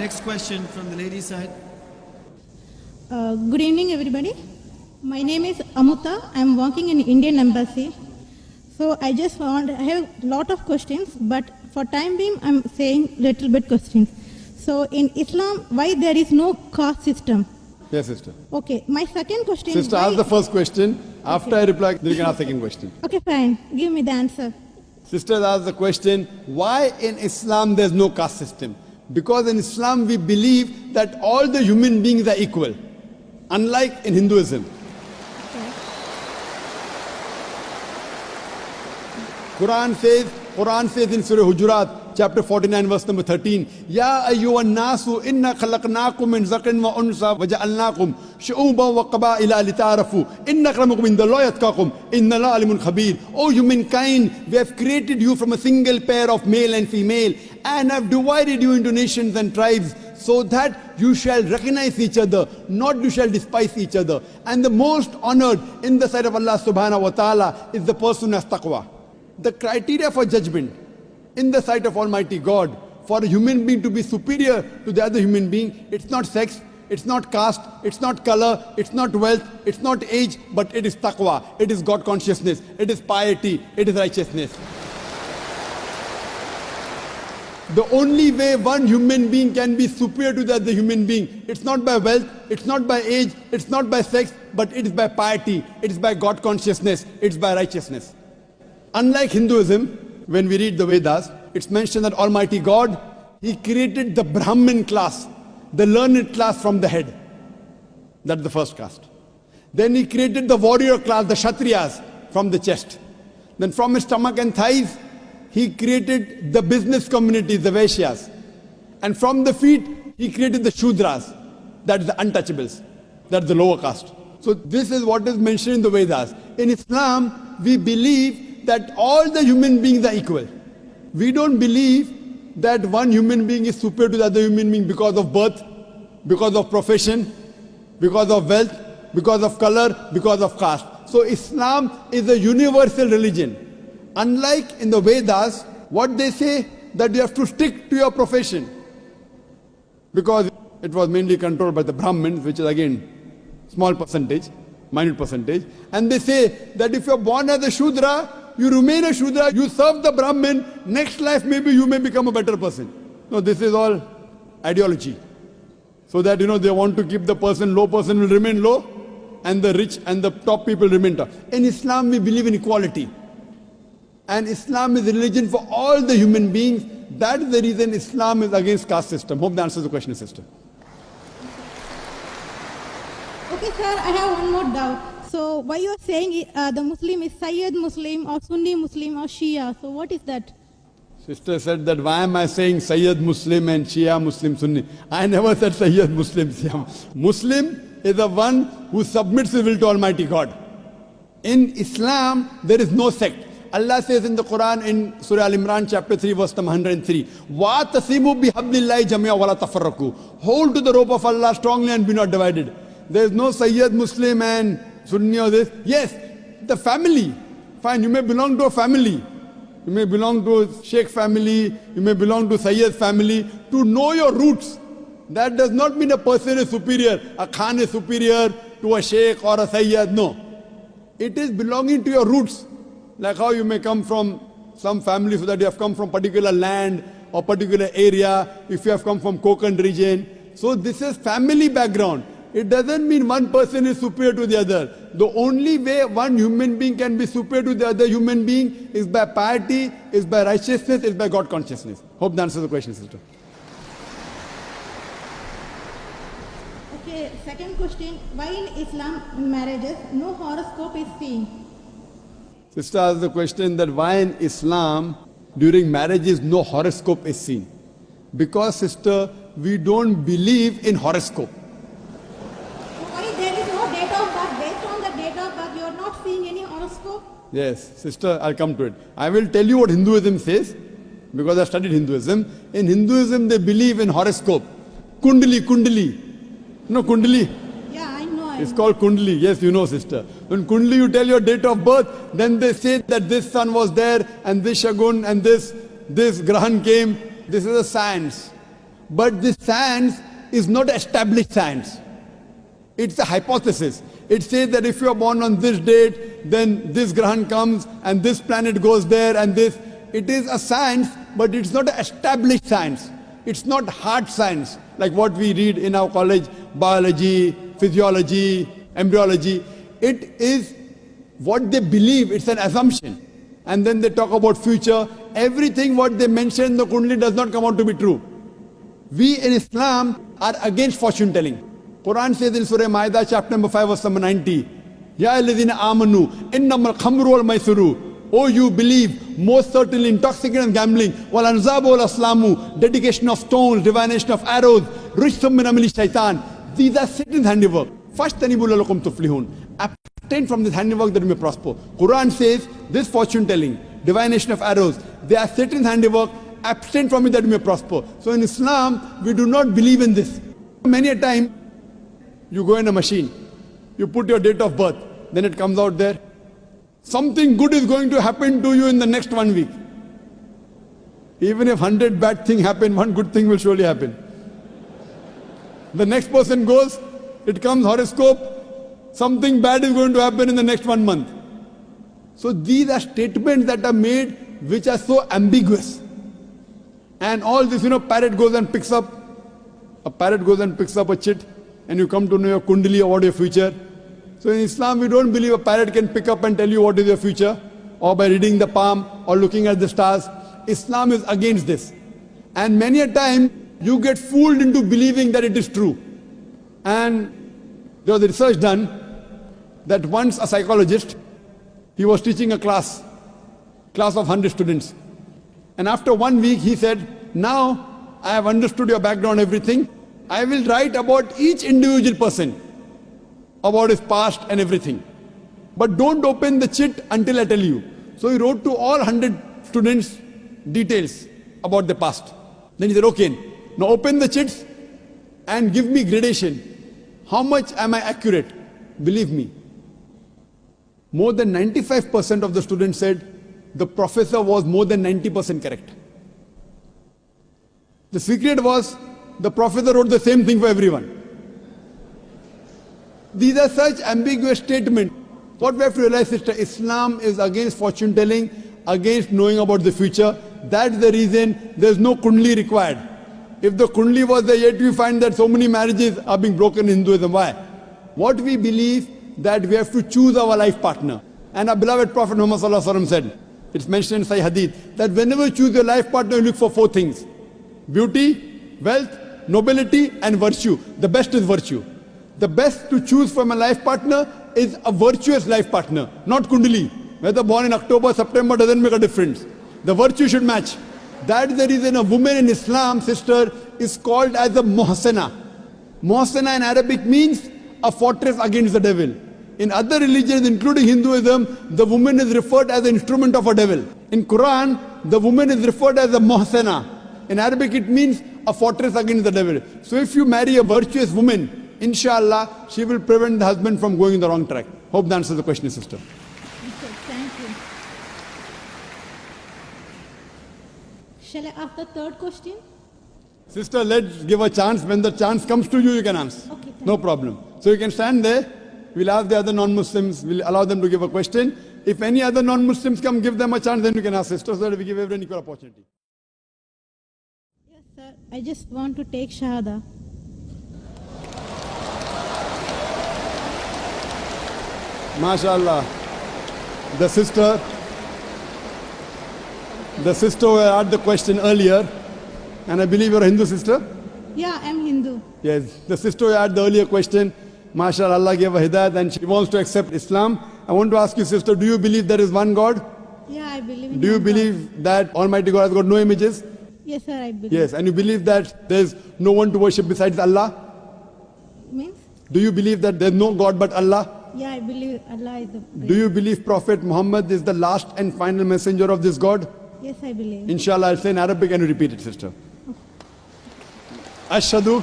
next question from the lady side. Good evening, everybody. My name is Amuta. I'm working in Indian Embassy. So I have a lot of questions, but for time being, I'm saying little bit questions. So in Islam, why there is no caste system? Yes, sister. Okay, my second question is Sister, ask the first question. After I reply, then you can ask the second question. Okay, fine. Give me the answer. Sister asked the question, why in Islam there's no caste system? Because in Islam we believe that all the human beings are equal, unlike in Hinduism. Quran says in Surah Hujurat, chapter 49, verse number 13, Ya ayyuhan nasu inna khalaqnakum min zakarin wa unsa wa ja'alnakum shu'uban wa qaba'ila lita'arafu inna akramakum indallahi atqakum inna Allaha alimun khabir. O humankind, we have created you from a single pair of male and female and have divided you into nations and tribes so that you shall recognize each other, not you shall despise each other. And the most honored in the sight of Allah subhanahu wa ta'ala is the person who has taqwa. The criteria for judgment in the sight of Almighty God for a human being to be superior to the other human being, it's not sex, it's not caste, it's not color, it's not wealth, it's not age, but it is taqwa, it is God consciousness, it is piety, it is righteousness. The only way one human being can be superior to the other human being, it's not by wealth, it's not by age, it's not by sex, but it is by piety, it is by God consciousness, it's by righteousness. Unlike Hinduism, when we read the Vedas, it's mentioned that Almighty God, He created the Brahmin class, the learned class from the head. That's the first caste. Then He created the warrior class, the Kshatriyas, from the chest. Then from his stomach and thighs, He created the business community, the Vaishyas. And from the feet, He created the Shudras, that's the untouchables, that's the lower caste. So this is what is mentioned in the Vedas. In Islam, we believe that all the human beings are equal. We don't believe that one human being is superior to the other human being because of birth, because of profession, because of wealth, because of color, because of caste. So Islam is a universal religion. Unlike in the Vedas, what they say that you have to stick to your profession. Because it was mainly controlled by the Brahmins, which is again small percentage, minute percentage. And they say that if you're born as a Shudra, you remain a Shudra, you serve the Brahmin, next life maybe you may become a better person. No, this is all ideology. So that, they want to keep the low person will remain low, and the rich and the top people remain top. In Islam, we believe in equality. And Islam is a religion for all the human beings. That is the reason Islam is against caste system. Hope that answers the question, sister. Okay, sir, I have one more doubt. So why you are saying the Muslim is Sayyid Muslim or Sunni Muslim or Shia? So what is that? Sister said that why am I saying Sayyid Muslim and Shia Muslim Sunni? I never said Sayyid Muslim, Shia. Muslim is the one who submits his will to Almighty God. In Islam, there is no sect. Allah says in the Quran in Surah Al-Imran chapter 3 verse number 103, وَاتَصِمُوا بِحَبْلِ اللَّهِ جَمِيعًا وَلَا تَفَرَّقُوا. Hold to the rope of Allah strongly and be not divided. There is no Sayyid Muslim and Sunni or this. Yes, the family. Fine, you may belong to a family. You may belong to a Sheikh family. You may belong to Sayyid family. To know your roots, that does not mean a person is superior. A Khan is superior to a Sheikh or a Sayyid. No. It is belonging to your roots. Like how you may come from some family so that you have come from particular land or particular area. If you have come from Konkan region. So this is family background. It doesn't mean one person is superior to the other. The only way one human being can be superior to the other human being is by piety, is by righteousness, is by God consciousness. Hope that answers the question, sister. Okay, second question. Why in Islam in marriages no horoscope is seen? Sister asked the question that why in Islam during marriages no horoscope is seen. Because, sister, we don't believe in horoscope. Yes, sister, I'll come to it. I will tell you what Hinduism says, because I studied Hinduism. In Hinduism, they believe in horoscope. Kundali. You know Kundali? Yeah, I know. It's called Kundali. Yes, you know, sister. When Kundali, you tell your date of birth, then they say that this sun was there, and this Shagun, and this Grahan came. This is a science. But this science is not established science. It's a hypothesis. It says that if you are born on this date, then this Grahan comes and this planet goes there and this. It is a science, but it's not an established science. It's not hard science like what we read in our college, biology, physiology, embryology. It is what they believe, it's an assumption. And then they talk about future. Everything what they mention in the Kundali does not come out to be true. We in Islam are against fortune telling. Quran says in Surah Ma'idah chapter number 5 verse number 90, Ya alladhina amanu innamal khamru wal maisuru. Oh, you believe, most certainly intoxicant and gambling, wal anzabu wal aslamu, dedication of stones, divination of arrows, rishtum min amali shaitan. These are Satan's handiwork. Fashtanibu lalakum tuflihun. Abstain from this handiwork that you may prosper. Quran says this fortune telling, divination of arrows, they are Satan's handiwork. Abstain from it that you may prosper. So in Islam, we do not believe in this. Many a time, you go in a machine, you put your date of birth, then it comes out there. Something good is going to happen to you in the next 1 week. Even if 100 bad things happen, one good thing will surely happen. The next person goes, it comes horoscope, something bad is going to happen in the next 1 month. So these are statements that are made which are so ambiguous. And all this, parrot goes and picks up a chit, and you come to know your kundali or what your future. So in Islam, we don't believe a parrot can pick up and tell you what is your future, or by reading the palm, or looking at the stars. Islam is against this. And many a time, you get fooled into believing that it is true. And there was a research done that once a psychologist, he was teaching a class of 100 students. And after 1 week, he said, now I have understood your background, everything. I will write about each individual person, about his past and everything. But don't open the chit until I tell you. So he wrote to all 100 students details about the past. Then he said, okay, now open the chits and give me gradation. How much am I accurate? Believe me, more than 95% of the students said the professor was more than 90% correct. The secret was the professor wrote the same thing for everyone. These are such ambiguous statements. What we have to realize is that Islam is against fortune telling, against knowing about the future. That's the reason there's no kundli required. If the kundli was there, yet we find that so many marriages are being broken in Hinduism. Why? What we believe that we have to choose our life partner. And our beloved Prophet Muhammad Sallallahu Alaihi Wasallam said, it's mentioned in Sahih Hadith, that whenever you choose your life partner, you look for 4 things. Beauty, wealth, nobility, and virtue. The best is virtue. The best to choose from a life partner is a virtuous life partner, not kundali. Whether born in October, September doesn't make a difference. The virtue should match. That is the reason a woman in Islam, sister, is called as a muhsana. Muhsana in Arabic means a fortress against the devil. In other religions, including Hinduism, the woman is referred as an instrument of a devil. In Quran, the woman is referred as a muhsana. In Arabic, it means a fortress against the devil. So if you marry a virtuous woman, inshallah, she will prevent the husband from going in the wrong track. Hope that answers the question, sister. Okay, thank you. Shall I ask the third question? Sister, let's give a chance. When the chance comes to you, you can answer. Okay, thank No problem. So you can stand there. We'll ask the other non-Muslims. We'll allow them to give a question. If any other non-Muslims come, give them a chance, then you can ask sisters, so that we give everyone equal opportunity. Yes, sir. I just want to take Shahada. MashaAllah. The sister who had the question earlier, and I believe you're a Hindu sister? Yeah, I'm Hindu. Yes. The sister who had the earlier question, MashaAllah, Allah gave her hidayat and she wants to accept Islam. I want to ask you, sister, do you believe there is one God? Yeah, I believe in Do you one God. believe that Almighty God has got no images? Yes, sir, I believe. Yes. And you believe that there's no one to worship besides Allah? Means? Do you believe that there's no God but Allah? Yeah, I believe Allah is the Do you believe Prophet Muhammad is the last and final messenger of this God? Yes, I believe. Inshallah, I'll say in Arabic and you repeat it, sister. Ashhadu.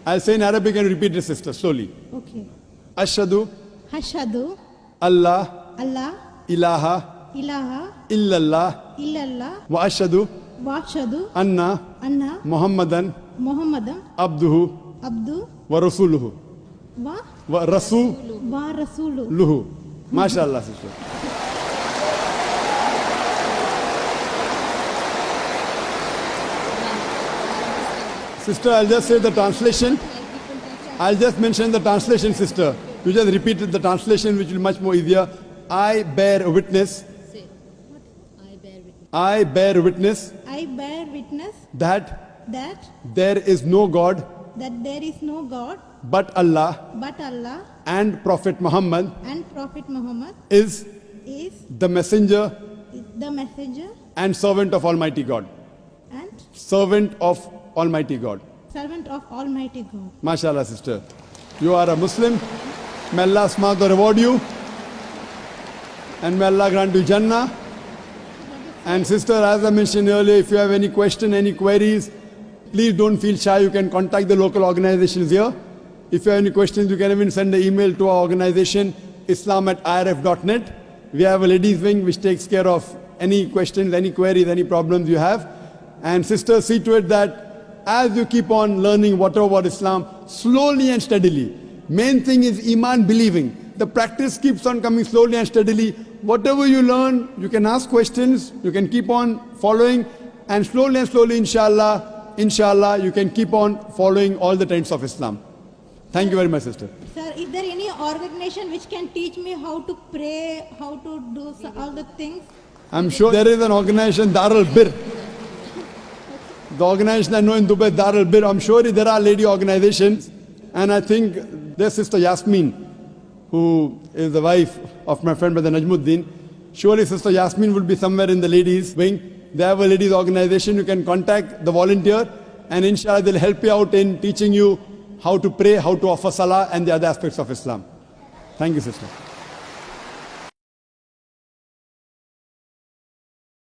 I'll say in Arabic and you repeat it, sister, slowly. Okay. Ashhadu Hashadu Allah Allah ilaha ilaha illallah illallah wa ashhadu wa ashhadu anna Anna Muhammadan Muhammadan Abduhu Abdu wa Rasuluhu. wa Wa Rasuluhu. wa Rasulu. MashaAllah, sister. Sister, I'll just say the translation. I'll just mention the translation, sister. You just repeated the translation, which will be much more easier. I bear witness. I bear witness I bear witness that that there is no God there is no God but Allah, but Allah, and Prophet Muhammad and Prophet Muhammad is is the messenger the messenger and servant of Almighty God. and Servant of Almighty God. servant of Almighty God. MashaAllah, sister. You are a Muslim. May Allah subhanahu reward you. And may Allah grant you Jannah. And sister, as I mentioned earlier, if you have any question, any queries, please don't feel shy. You can contact the local organizations here. If you have any questions, you can even send an email to our organization, islam@irf.net. We have a ladies wing which takes care of any questions, any queries, any problems you have. And sister, see to it that as you keep on learning whatever about Islam, slowly and steadily. Main thing is Iman, believing. The practice keeps on coming slowly and steadily. Whatever you learn, you can ask questions, you can keep on following, and slowly, inshallah, you can keep on following all the trends of Islam. Thank you very much, sister. Sir, is there any organization which can teach me how to pray, how to do all the things? I'm sure there is an organization, Darul Bir. The organization I know in Dubai, Darul Bir. I'm sure there are lady organizations, and I think there's Sister Yasmin, who is the wife of my friend Brother Najmuddin. Surely Sister Yasmin will be somewhere in the ladies wing. They have a ladies organization. You can contact the volunteer, and inshallah they'll help you out in teaching you how to pray, how to offer salah, and the other aspects of Islam. Thank you, sister.